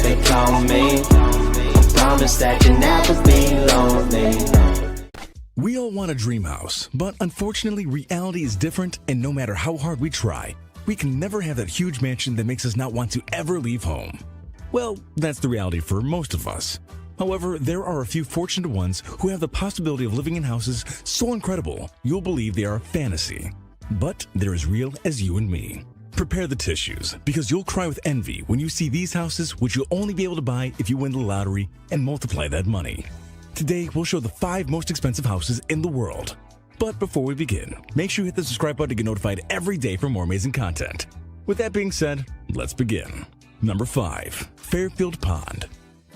they call me. I promise that you'll never be lonely. We all want a dream house, but unfortunately reality is different, and no matter how hard we try, we can never have that huge mansion that makes us not want to ever leave home. Well, that's the reality for most of us. However, there are a few fortunate ones who have the possibility of living in houses so incredible you'll believe they are a fantasy. But they're as real as you and me. Prepare the tissues, because you'll cry with envy when you see these houses, which you'll only be able to buy if you win the lottery and multiply that money. Today, we'll show the 5 most expensive houses in the world. But before we begin, make sure you hit the subscribe button to get notified every day for more amazing content. With that being said, let's begin. Number 5. Fairfield Pond.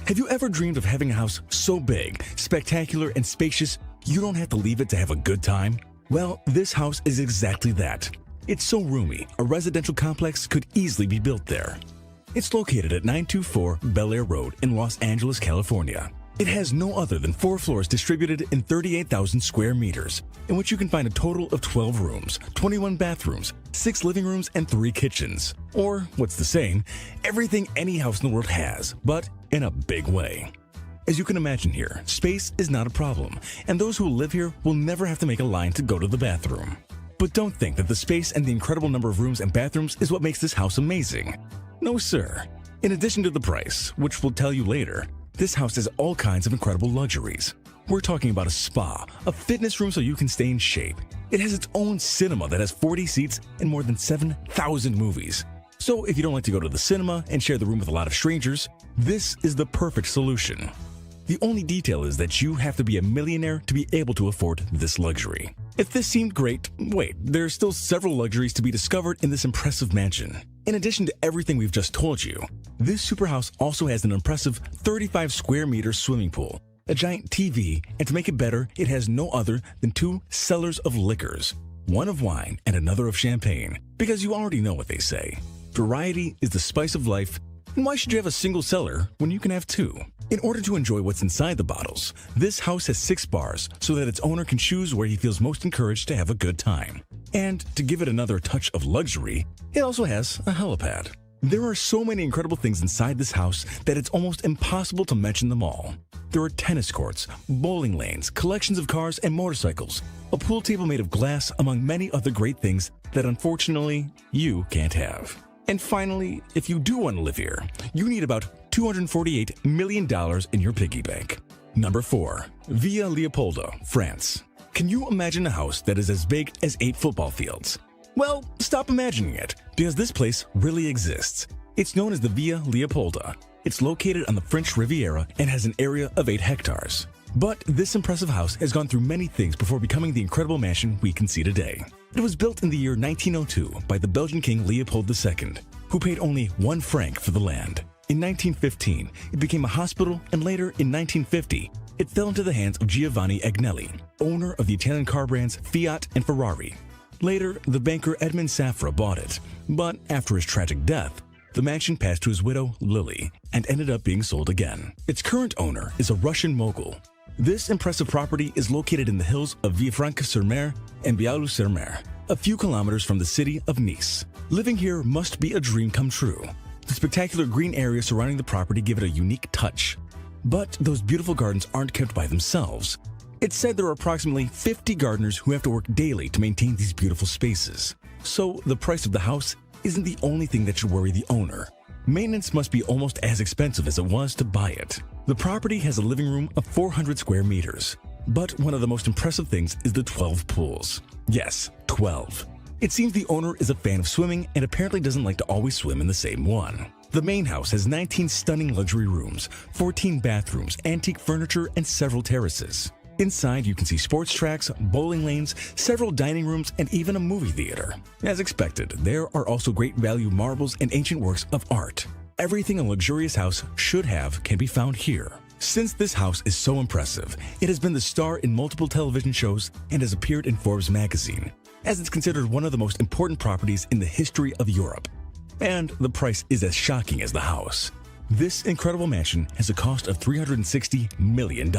Have you ever dreamed of having a house so big, spectacular, and spacious you don't have to leave it to have a good time? Well, this house is exactly that. It's so roomy, a residential complex could easily be built there. It's located at 924 Bel Air Road in Los Angeles, California. It has no other than 4 floors distributed in 38,000 square meters, in which you can find a total of 12 rooms, 21 bathrooms, 6 living rooms, and 3 kitchens. Or, what's the saying, everything any house in the world has, but in a big way. As you can imagine here, space is not a problem, and those who live here will never have to make a line to go to the bathroom. But don't think that the space and the incredible number of rooms and bathrooms is what makes this house amazing. No, sir. In addition to the price, which we'll tell you later, this house has all kinds of incredible luxuries. We're talking about a spa, a fitness room so you can stay in shape. It has its own cinema that has 40 seats and more than 7,000 movies. So if you don't like to go to the cinema and share the room with a lot of strangers, this is the perfect solution. The only detail is that you have to be a millionaire to be able to afford this luxury. If this seemed great, wait, there are still several luxuries to be discovered in this impressive mansion. In addition to everything we've just told you, this superhouse also has an impressive 35 square meter swimming pool, a giant TV, and to make it better, it has no other than 2 cellars of liquors, one of wine and another of champagne, because you already know what they say. Variety is the spice of life, and why should you have a single cellar when you can have 2? In order to enjoy what's inside the bottles, this house has 6 bars so that its owner can choose where he feels most encouraged to have a good time. And to give it another touch of luxury, it also has a helipad. There are so many incredible things inside this house that it's almost impossible to mention them all. There are tennis courts, bowling lanes, collections of cars and motorcycles, a pool table made of glass, among many other great things that unfortunately you can't have. And finally, if you do want to live here, you need about $248 million in your piggy bank. Number 4. Villa Leopoldo, France. Can you imagine a house that is as big as 8 football fields? Well, stop imagining it, because this place really exists. It's known as the Villa Leopolda. It's located on the French Riviera and has an area of 8 hectares. But this impressive house has gone through many things before becoming the incredible mansion we can see today. It was built in the year 1902 by the Belgian King Leopold II, who paid only 1 franc for the land. In 1915, it became a hospital, and later in 1950, it fell into the hands of Giovanni Agnelli, owner of the Italian car brands Fiat and Ferrari. Later, the banker Edmond Safra bought it, but after his tragic death, the mansion passed to his widow, Lily, and ended up being sold again. Its current owner is a Russian mogul. This impressive property is located in the hills of Villefranche-sur-Mer and Bialou-sur-Mer, a few kilometers from the city of Nice. Living here must be a dream come true. The spectacular green areas surrounding the property give it a unique touch. But those beautiful gardens aren't kept by themselves. It's said there are approximately 50 gardeners who have to work daily to maintain these beautiful spaces. So the price of the house isn't the only thing that should worry the owner. Maintenance must be almost as expensive as it was to buy it. The property has a living room of 400 square meters. But one of the most impressive things is the 12 pools. Yes, 12. It seems the owner is a fan of swimming and apparently doesn't like to always swim in the same one. The main house has 19 stunning luxury rooms, 14 bathrooms, antique furniture, and several terraces. Inside, you can see sports tracks, bowling lanes, several dining rooms, and even a movie theater. As expected, there are also great value marbles and ancient works of art. Everything a luxurious house should have can be found here. Since this house is so impressive, it has been the star in multiple television shows and has appeared in Forbes magazine, as it's considered one of the most important properties in the history of Europe. And the price is as shocking as the house. This incredible mansion has a cost of $360 million.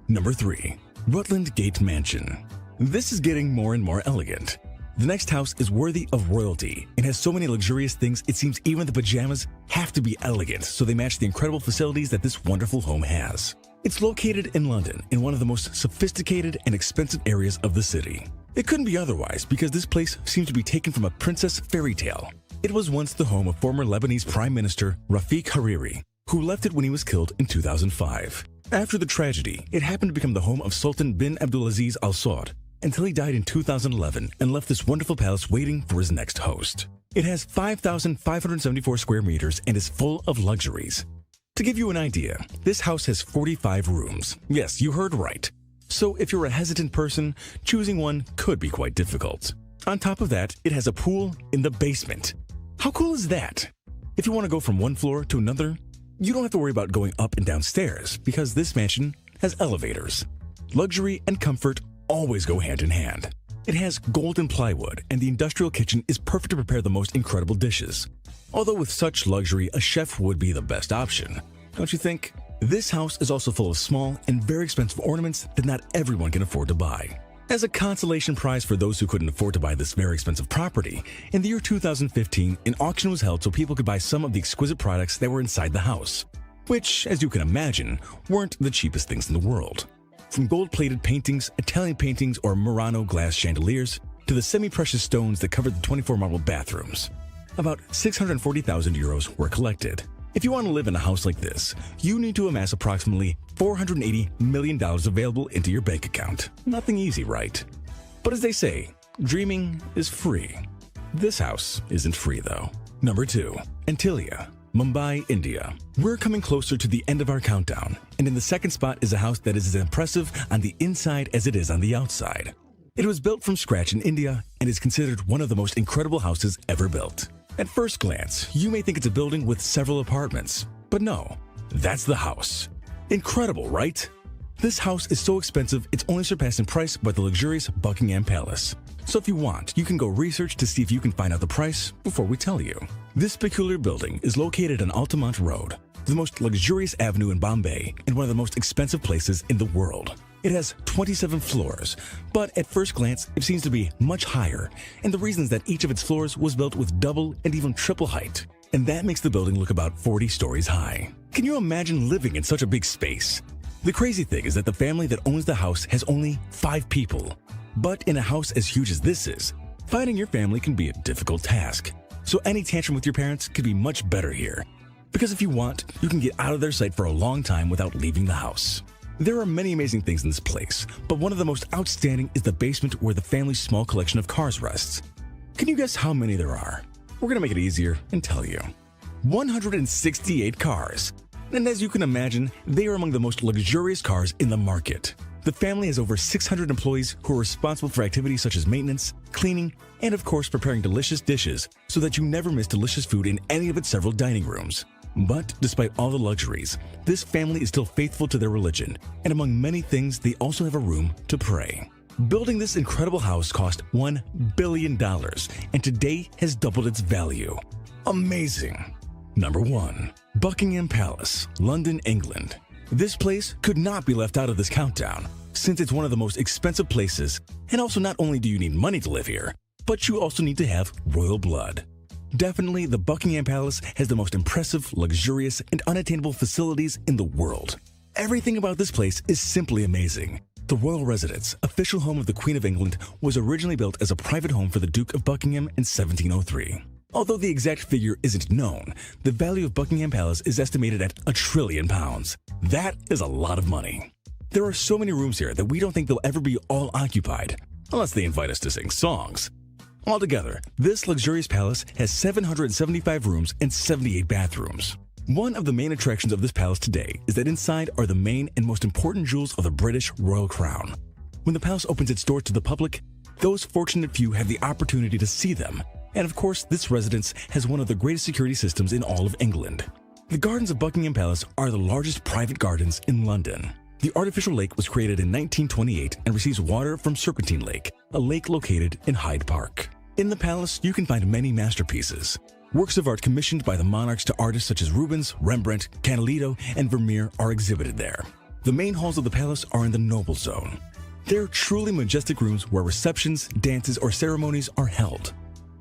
Number 3. Rutland Gate Mansion. This is getting more and more elegant. The next house is worthy of royalty and has so many luxurious things it seems even the pajamas have to be elegant so they match the incredible facilities that this wonderful home has. It's located in London in one of the most sophisticated and expensive areas of the city. It couldn't be otherwise because this place seems to be taken from a princess fairy tale. It was once the home of former Lebanese Prime Minister Rafik Hariri, who left it when he was killed in 2005. After the tragedy, it happened to become the home of Sultan bin Abdulaziz Al Saud until he died in 2011 and left this wonderful palace waiting for his next host. It has 5,574 square meters and is full of luxuries. To give you an idea, this house has 45 rooms. Yes, you heard right. So if you're a hesitant person, choosing one could be quite difficult. On top of that, it has a pool in the basement. How cool is that? If you want to go from one floor to another, you don't have to worry about going up and down stairs because this mansion has elevators. Luxury and comfort always go hand in hand. It has golden plywood and the industrial kitchen is perfect to prepare the most incredible dishes. Although with such luxury, a chef would be the best option, don't you think? This house is also full of small and very expensive ornaments that not everyone can afford to buy. As a consolation prize for those who couldn't afford to buy this very expensive property, in the year 2015, an auction was held so people could buy some of the exquisite products that were inside the house, which, as you can imagine, weren't the cheapest things in the world. From gold-plated paintings, Italian paintings, or Murano glass chandeliers, to the semi-precious stones that covered the 24 marble bathrooms. About 640,000 euros were collected. If you want to live in a house like this, you need to amass approximately $480 million available into your bank account. Nothing easy, right? But as they say, dreaming is free. This house isn't free, though. Number 2. Antilia, Mumbai, India. We're coming closer to the end of our countdown, and in the second spot is a house that is as impressive on the inside as it is on the outside. It was built from scratch in India and is considered one of the most incredible houses ever built. At first glance, you may think it's a building with several apartments, but no, that's the house. Incredible, right? This house is so expensive it's only surpassed in price by the luxurious Buckingham Palace. So if you want, you can go research to see if you can find out the price before we tell you. This peculiar building is located on Altamont Road, the most luxurious avenue in Bombay and one of the most expensive places in the world. It has 27 floors, but at first glance, it seems to be much higher, and the reason is that each of its floors was built with double and even triple height, and that makes the building look about 40 stories high. Can you imagine living in such a big space? The crazy thing is that the family that owns the house has only 5 people. But in a house as huge as this is, finding your family can be a difficult task. So any tantrum with your parents could be much better here. Because if you want, you can get out of their sight for a long time without leaving the house. There are many amazing things in this place, but one of the most outstanding is the basement where the family's small collection of cars rests. Can you guess how many there are? We're gonna make it easier and tell you. 168 cars. And as you can imagine, they are among the most luxurious cars in the market. The family has over 600 employees who are responsible for activities such as maintenance, cleaning, and of course preparing delicious dishes so that you never miss delicious food in any of its several dining rooms. But despite all the luxuries, this family is still faithful to their religion, and among many things, they also have a room to pray. Building this incredible house cost $1 billion, and today has doubled its value. Amazing! Number 1. Buckingham Palace, London, England. This place could not be left out of this countdown, since it's one of the most expensive places, and also not only do you need money to live here, but you also need to have royal blood. Definitely, the Buckingham Palace has the most impressive, luxurious, and unattainable facilities in the world. Everything about this place is simply amazing. The royal residence, official home of the Queen of England, was originally built as a private home for the Duke of Buckingham in 1703. Although the exact figure isn't known, the value of Buckingham Palace is estimated at £1 trillion. That is a lot of money. There are so many rooms here that we don't think they'll ever be all occupied, unless they invite us to sing songs. Altogether, this luxurious palace has 775 rooms and 78 bathrooms. One of the main attractions of this palace today is that inside are the main and most important jewels of the British royal crown. When the palace opens its doors to the public, those fortunate few have the opportunity to see them. And of course, this residence has one of the greatest security systems in all of England. The gardens of Buckingham Palace are the largest private gardens in London. The artificial lake was created in 1928 and receives water from Serpentine Lake, a lake located in Hyde Park. In the palace, you can find many masterpieces. Works of art commissioned by the monarchs to artists such as Rubens, Rembrandt, Canaletto, and Vermeer are exhibited there. The main halls of the palace are in the noble zone. They're truly majestic rooms where receptions, dances, or ceremonies are held.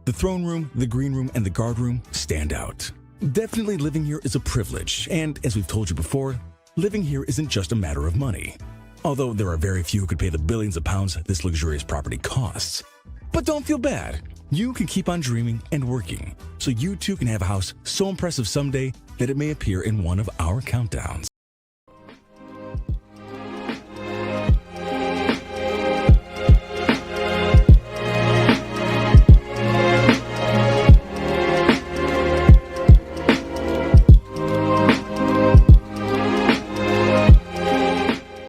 The throne room, the green room, and the guard room stand out. Definitely living here is a privilege, and as we've told you before, living here isn't just a matter of money. Although there are very few who could pay the billions of pounds this luxurious property costs. But don't feel bad. You can keep on dreaming and working, so you too can have a house so impressive someday that it may appear in one of our countdowns.